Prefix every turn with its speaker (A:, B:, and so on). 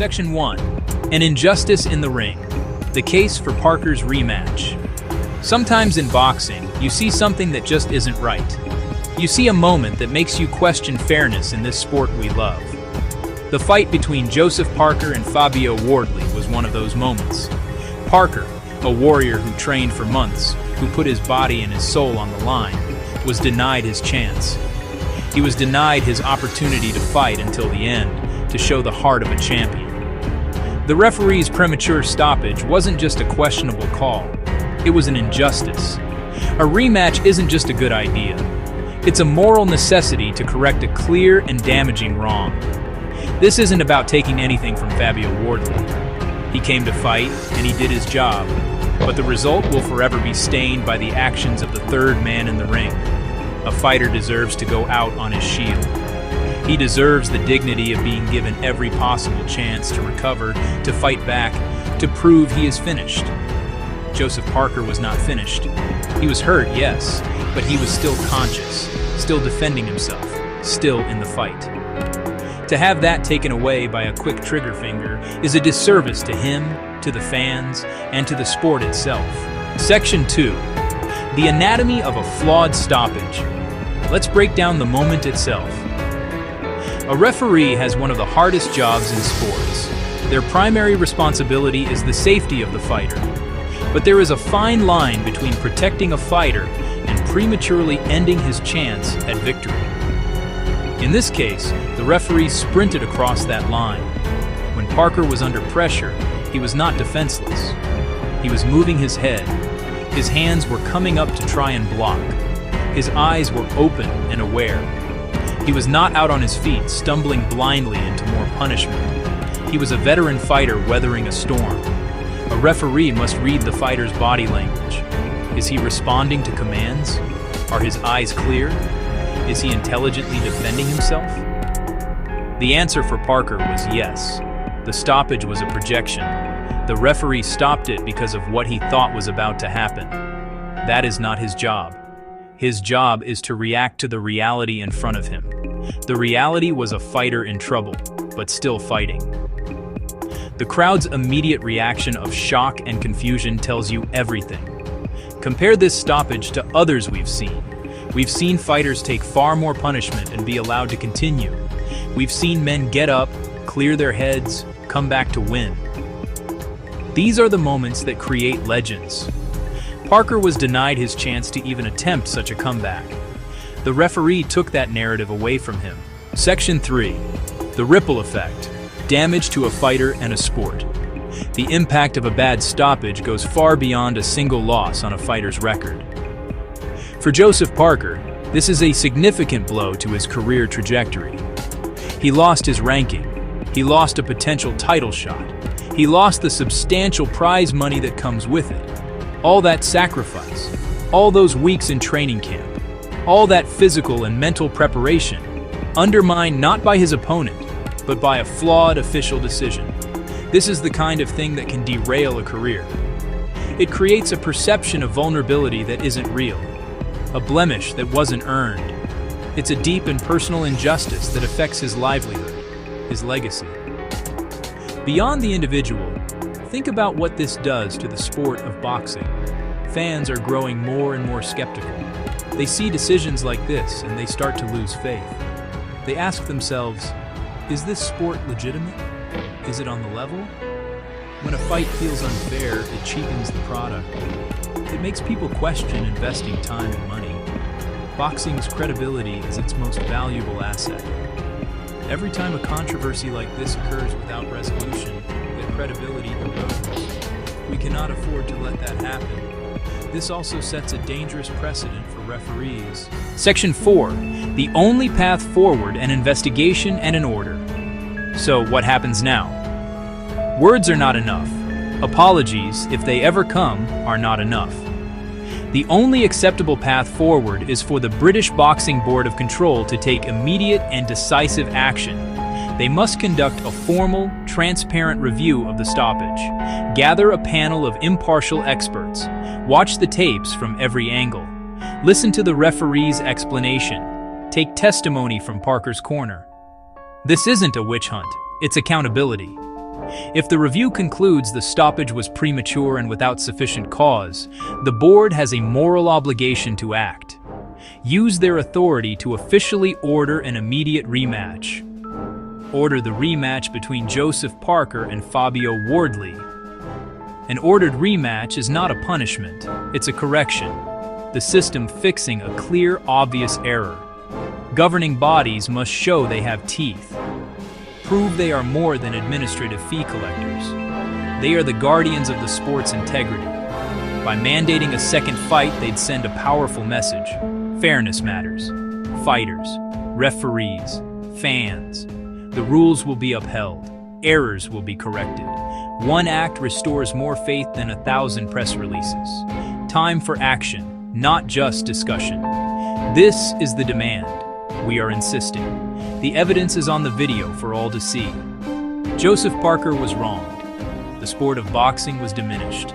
A: Section 1. An injustice in the ring. The case for Parker's rematch. Sometimes in boxing, you see something that just isn't right. You see a moment that makes you question fairness in this sport we love. The fight between Joseph Parker and Fabio Wardley was one of those moments. Parker, a warrior who trained for months, who put his body and his soul on the line, was denied his chance. He was denied his opportunity to fight until the end, to show the heart of a champion. The referee's premature stoppage wasn't just a questionable call, it was an injustice. A rematch isn't just a good idea. It's a moral necessity to correct a clear and damaging wrong. This isn't about taking anything from Fabio Wardley. He came to fight, and he did his job, but the result will forever be stained by the actions of the third man in the ring. A fighter deserves to go out on his shield. He deserves the dignity of being given every possible chance to recover, to fight back, to prove he is finished. Joseph Parker was not finished. He was hurt, yes, but he was still conscious, still defending himself, still in the fight. To have that taken away by a quick trigger finger is a disservice to him, to the fans, and to the sport itself. Section 2. The anatomy of a flawed stoppage. Let's break down the moment itself. A referee has one of the hardest jobs in sports. Their primary responsibility is the safety of the fighter. But there is a fine line between protecting a fighter and prematurely ending his chance at victory. In this case, the referee sprinted across that line. When Parker was under pressure, he was not defenseless. He was moving his head. His hands were coming up to try and block. His eyes were open and aware. He was not out on his feet, stumbling blindly into more punishment. He was a veteran fighter weathering a storm. A referee must read the fighter's body language. Is he responding to commands? Are his eyes clear? Is he intelligently defending himself? The answer for Parker was yes. The stoppage was a projection. The referee stopped it because of what he thought was about to happen. That is not his job. His job is to react to the reality in front of him. The reality was a fighter in trouble, but still fighting. The crowd's immediate reaction of shock and confusion tells you everything. Compare this stoppage to others we've seen. We've seen fighters take far more punishment and be allowed to continue. We've seen men get up, clear their heads, come back to win. These are the moments that create legends. Parker was denied his chance to even attempt such a comeback. The referee took that narrative away from him. Section 3. The ripple effect. Damage to a fighter and a sport. The impact of a bad stoppage goes far beyond a single loss on a fighter's record. For Joseph Parker, this is a significant blow to his career trajectory. He lost his ranking. He lost a potential title shot. He lost the substantial prize money that comes with it. All that sacrifice, all those weeks in training camp, all that physical and mental preparation, undermined not by his opponent, but by a flawed official decision. This is the kind of thing that can derail a career. It creates a perception of vulnerability that isn't real, a blemish that wasn't earned. It's a deep and personal injustice that affects his livelihood, his legacy. Beyond the individual, think about what this does to the sport of boxing. Fans are growing more and more skeptical. They see decisions like this and they start to lose faith. They ask themselves, is this sport legitimate? Is it on the level? When a fight feels unfair, it cheapens the product. It makes people question investing time and money. Boxing's credibility is its most valuable asset. Every time a controversy like this occurs without resolution, that credibility erodes. We cannot afford to let that happen. This also sets a dangerous precedent for referees. Section 4. The only path forward: an investigation and an order. So what happens now? Words are not enough. Apologies, if they ever come, are not enough. The only acceptable path forward is for the British Boxing Board of Control to take immediate and decisive action. They must conduct a formal, transparent review of the stoppage, gather a panel of impartial experts, watch the tapes from every angle, listen to the referee's explanation, take testimony from Parker's corner. This isn't a witch hunt, it's accountability. If the review concludes the stoppage was premature and without sufficient cause, the board has a moral obligation to act. Use their authority to officially order an immediate rematch. Order the rematch between Joseph Parker and Fabio Wardley. An ordered rematch is not a punishment, it's a correction. The system fixing a clear, obvious error. Governing bodies must show they have teeth. Prove they are more than administrative fee collectors. They are the guardians of the sport's integrity. By mandating a second fight, they'd send a powerful message. Fairness matters. Fighters, referees, fans. The rules will be upheld. Errors will be corrected. One act restores more faith than 1,000 press releases. Time for action, not just discussion. This is the demand. We are insisting. The evidence is on the video for all to see. Joseph Parker was wronged. The sport of boxing was diminished.